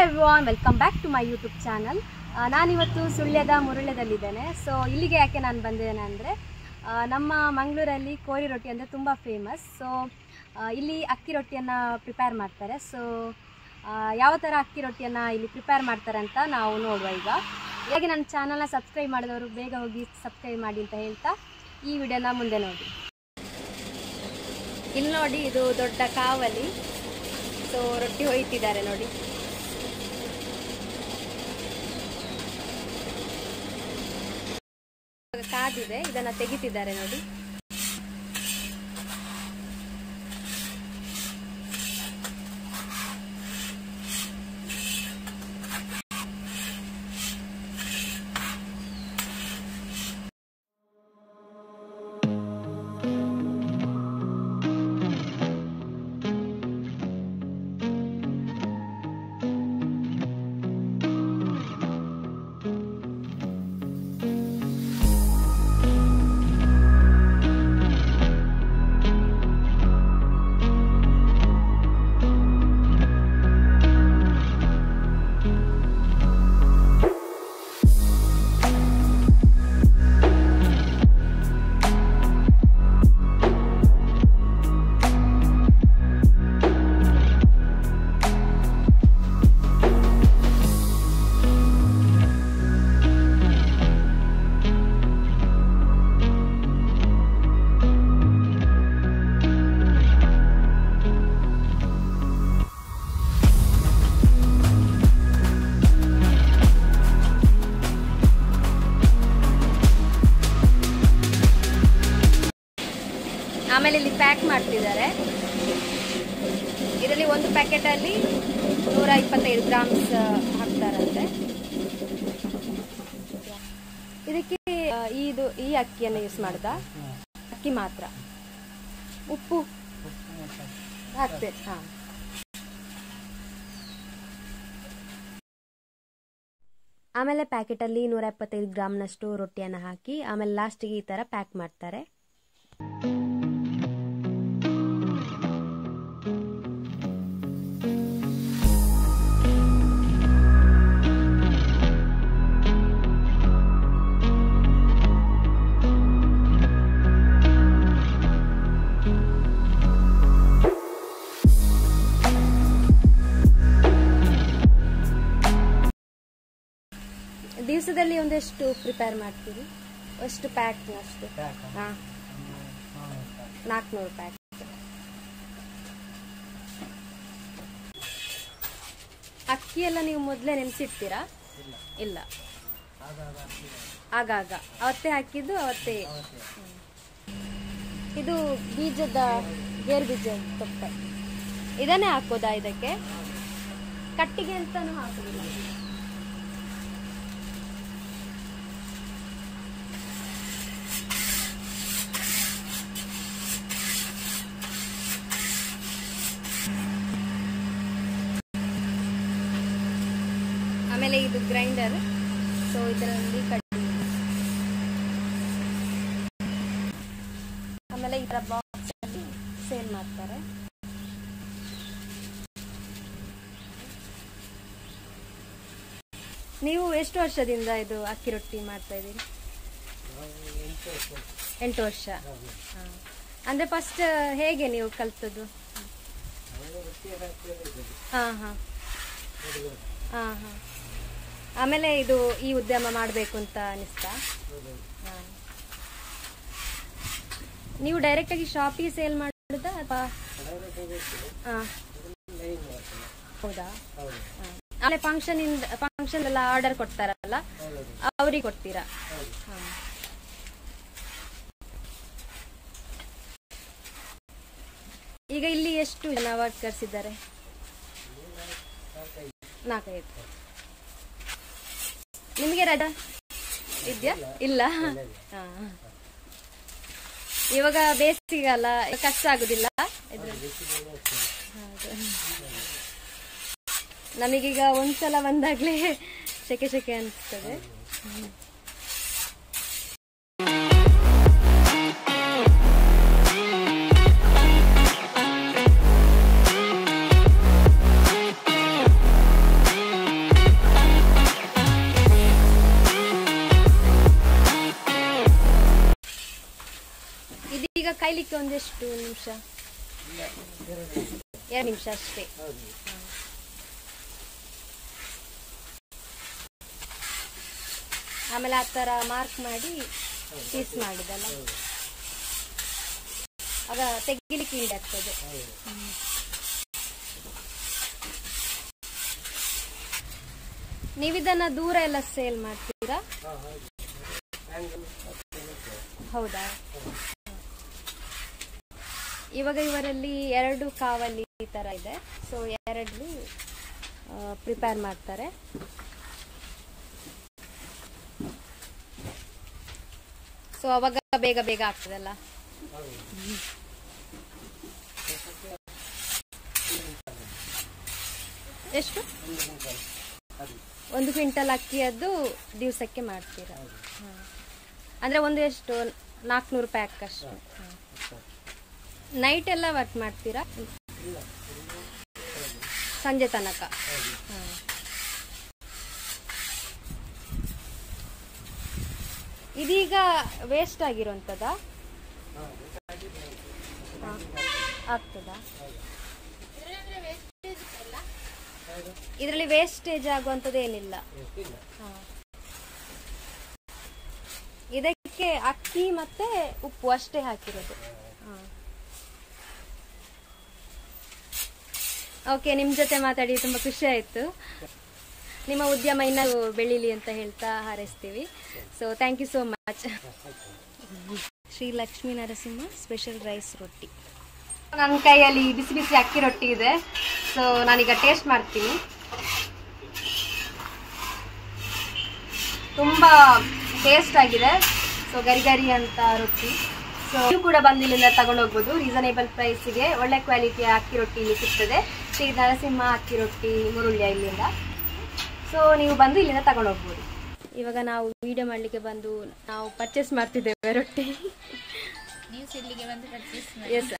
Everyone, welcome back to my YouTube channel. ನಾನಿವತ್ತು ಸುಳ್ಯದ ಮುರುಳ್ಯದಲ್ಲಿದ್ದೇನೆ. So ಇಲ್ಲಿಗೆ ಯಾಕೆ ನಾನು ಬಂದಿದ್ದೇನೆ ಅಂದರೆ, ನಮ್ಮ ಮಂಗಳೂರಲ್ಲಿ ಕೋರಿ ರೊಟ್ಟಿ ಅಂದರೆ ತುಂಬ ಫೇಮಸ್. ಸೊ ಇಲ್ಲಿ ಅಕ್ಕಿ ರೊಟ್ಟಿಯನ್ನು ಪ್ರಿಪೇರ್ ಮಾಡ್ತಾರೆ. ಸೊ ಯಾವ ಥರ ಅಕ್ಕಿ ರೊಟ್ಟಿಯನ್ನು ಇಲ್ಲಿ ಪ್ರಿಪೇರ್ ಮಾಡ್ತಾರೆ ಅಂತ ನಾವು ನೋಡುವ ಈಗ. ಹಾಗೆ ನನ್ನ ಚಾನಲ್ನ ಸಬ್ಸ್ಕ್ರೈಬ್ ಮಾಡಿದವರು ಬೇಗ ಹೋಗಿ ಸಬ್ಸ್ಕ್ರೈಬ್ ಮಾಡಿ ಅಂತ ಹೇಳ್ತಾ ಈ ವಿಡಿಯೋನ ಮುಂದೆ ನೋಡಿ. ಇಲ್ಲಿ ನೋಡಿ, ಇದು ದೊಡ್ಡ ಕಾವಲಿ. ಸೊ ರೊಟ್ಟಿ ಹೊಯ್ತಿದ್ದಾರೆ ನೋಡಿ. ಕಾದಿದೆ, ಇದನ್ನ ತೆಗಿತಿದ್ದಾರೆ ನೋಡಿ. ಆಮೇಲೆ ಇಲ್ಲಿ ಪ್ಯಾಕ್ ಮಾಡ್ತಿದ್ದಾರೆ. ಇದರಲ್ಲಿ ಒಂದು ಪ್ಯಾಕೆಟಲ್ಲಿ 125 ಗ್ರಾಮ್ಸ್ ಹಾಕ್ತಾರಂತೆ. ಇದಕ್ಕೆ ಈ ಅಕ್ಕಿಯನ್ನು ಯೂಸ್ ಮಾಡ್ದ, ಅಕ್ಕಿ ಮಾತ್ರ. ಉಪ್ಪು ಹಾಕ್ಬೇಕು. ಹಾಂ, ಆಮೇಲೆ ಪ್ಯಾಕೆಟಲ್ಲಿ 125 ಗ್ರಾಮ್ನಷ್ಟು ರೊಟ್ಟಿಯನ್ನು ಹಾಕಿ ಆಮೇಲೆ ಲಾಸ್ಟಿಗೆ ಈ ಥರ ಪ್ಯಾಕ್ ಮಾಡ್ತಾರೆ. ದಿವಸದಲ್ಲಿ ಒಂದೆಷ್ಟು ಪ್ರಿಪೇರ್ ಮಾಡ್ತೀರಿ? ಎಷ್ಟು ಪ್ಯಾಕ್? ಅಷ್ಟು 400 ಪ್ಯಾಕ್. ಅಕ್ಕಿ ಎಲ್ಲ ನೀವು ಮೊದಲೇ ನೆನೆಸಿಡ್ತೀರಾ? ಇಲ್ಲ, ಆಗಾಗ ಅವತ್ತೇ ಹಾಕಿದ್ದು ಅವತ್ತೇ. ಇದು ಬೀಜದ ಗೇರು ಬೀಜ ತೊಟ್ಟೆ, ಇದನ್ನೇ ಹಾಕೋದಾ? ಇದಕ್ಕೆ ಕಟ್ಟಿಗೆ ಅಂತಾನು ಹಾಕೋದಿಲ್ಲ. ಆಮೇಲೆ ಇದು ಗ್ರೈಂಡರ್. ಸೊ ಇದರಲ್ಲಿ ಆಮೇಲೆ ಇದರ ಬಾಕ್ಸ್ ಅಲ್ಲಿ ಸೇಲ್ ಮಾಡ್ತಾರೆ. ನೀವು ಎಷ್ಟು ವರ್ಷದಿಂದ ಇದು ಅಕ್ಕಿ ರೊಟ್ಟಿ ಮಾಡ್ತಾ ಇದ್ದೀರಿ? 8 ವರ್ಷ. ಅಂದ್ರೆ ಫಸ್ಟ್ ಹೇಗೆ ನೀವು ಕಲ್ತದ್ದು? ಆಮೇಲೆ ಇದು ಈ ಉದ್ಯಮ ಮಾಡಬೇಕು ಅಂತ ಅನಿಸ್ತಾ? ನೀವು ಡೈರೆಕ್ಟ್ ಆಗಿ ಶಾಪಿಗೆ ಸೇಲ್ ಮಾಡುದಾ ಅಥವಾ? ಹೌದಾ? ಆಮೇಲೆ ಫಂಕ್ಷನ್ ಎಲ್ಲ ಆರ್ಡರ್ ಕೊಡ್ತಾರಲ್ಲ, ಅವ್ರಿಗೆ ಕೊಡ್ತೀರಾ? ಈಗ ಇಲ್ಲಿ ಎಷ್ಟು ಜನ ವರ್ಕರ್ಸ್ ಇದ್ದಾರೆ? 4-5. ನಿಮಗೆ ರಜಾ ಇದೆಯಾ? ಇಲ್ಲ. ಇವಾಗ ಬೇಸಿಗೆಗಾಲ, ಕಷ್ಟ ಆಗುದಿಲ್ಲ? ನಮಗೀಗ ಒಂದ್ಸಲ ಬಂದಾಗ್ಲೇ ಸೆಕೆ ಅನಿಸ್ತದೆ. ಕಾಯ್ಲಿಕ್ಕೆ ಒಂದೆಷ್ಟು ನಿಮಿಷ? 2 ನಿಮಿಷ ಅಷ್ಟೇ. ಆಮೇಲೆ ಆ ಥರ ಮಾರ್ಕ್ ಮಾಡಿ ಪೀಸ್ ಮಾಡುದಲ್ಲ, ಆಗ ತೆಗಿಲಿಕ್ಕೆ ಈಡ್ ಆಗ್ತದೆ. ನೀವಿದನ್ನ ದೂರ ಎಲ್ಲ ಸೇಲ್ ಮಾಡ್ತೀರಾ? ಹೌದಾ? ಇವಾಗ ಇವರಲ್ಲಿ 2 ಕಾವಲಿ ಈ ತರ ಇದೆ. ಸೊ 2 ಪ್ರಿಪೇರ್ ಮಾಡ್ತಾರೆ. ಸೊ ಅವಾಗ ಬೇಗ ಬೇಗ ಆಗ್ತದಲ್ಲ. ಎಷ್ಟು? 1 ಕ್ವಿಂಟಲ್ ಅಕ್ಕಿಯದ್ದು ದಿವಸಕ್ಕೆ ಮಾಡ್ತೀರಾ? ಅಂದ್ರೆ ಒಂದು ಎಷ್ಟು 400 ಪ್ಯಾಕ್ ಅಷ್ಟು. ನೈಟ್ ಎಲ್ಲ ವರ್ಕ್ ಮಾಡ್ತೀರಾ? ಸಂಜೆ ತನಕ. ಇದೀಗ ವೇಸ್ಟ್ ಆಗಿರುವಂತದ ಆಗ್ತದ? ಇದರಲ್ಲಿ ವೇಸ್ಟೇಜ್ ಆಗುವಂತದ್ದು ಏನಿಲ್ಲ. ಇದಕ್ಕೆ ಅಕ್ಕಿ ಮತ್ತೆ ಉಪ್ಪು ಅಷ್ಟೇ ಹಾಕಿರೋದು. ಓಕೆ, ನಿಮ್ ಜೊತೆ ಮಾತಾಡಿ ತುಂಬಾ ಖುಷಿ ಆಯ್ತು. ನಿಮ್ಮ ಉದ್ಯಮ ಇನ್ನ ಬೆಳೀಲಿ ಅಂತ ಹೇಳ್ತಾ ಹಾರೈಸ್ತೀವಿ. So thank you so much. Shri Lakshmi Narasimha special rice rotti. ನನ್ನ ಕೈಯಲ್ಲಿ ಬಿಸಿ ಬಿಸಿ ಅಕ್ಕಿ ರೊಟ್ಟಿ ಇದೆ. ಸೊ ನಾನೀಗ ಟೇಸ್ಟ್ ಮಾಡ್ತೀನಿ. ತುಂಬಾ ಟೇಸ್ಟ್ ಆಗಿದೆ. ಸೊ ಗರಿ ಗರಿ ಅಂತ ರೊಟ್ಟಿ. ಸೊ ನೀವು ಕೂಡ ಬಂದು ಇಲ್ಲಿಂದ ತಗೊಂಡು ಹೋಗ್ಬೋದು. ರೀಸನೇಬಲ್ ಪ್ರೈಸಿಗೆ ಒಳ್ಳೆ ಕ್ವಾಲಿಟಿಯ ಅಕ್ಕಿ ರೊಟ್ಟಿ ಇಲ್ಲಿ ಸಿಗ್ತದೆ. ಶ್ರೀ ನರಸಿಂಹ ಅಕ್ಕಿ ರೊಟ್ಟಿ ಮುರುಳ್ಯ ಇಲ್ಲಿಂದ. ಸೊ ನೀವು ಬಂದು ಇಲ್ಲಿಂದ ತಗೊಂಡು ಹೋಗ್ಬೋದು. ಇವಾಗ ನಾವು ವಿಡಿಯೋ ಮಾಡಲಿಕ್ಕೆ ಬಂದು ನಾವು ಪರ್ಚೇಸ್ ಮಾಡ್ತಿದ್ದೇವೆ ರೊಟ್ಟಿ. ನೀವು ಇಲ್ಲಿಗೆ ಬಂದು ಪರ್ಚೇಸ್ ಎಸ್,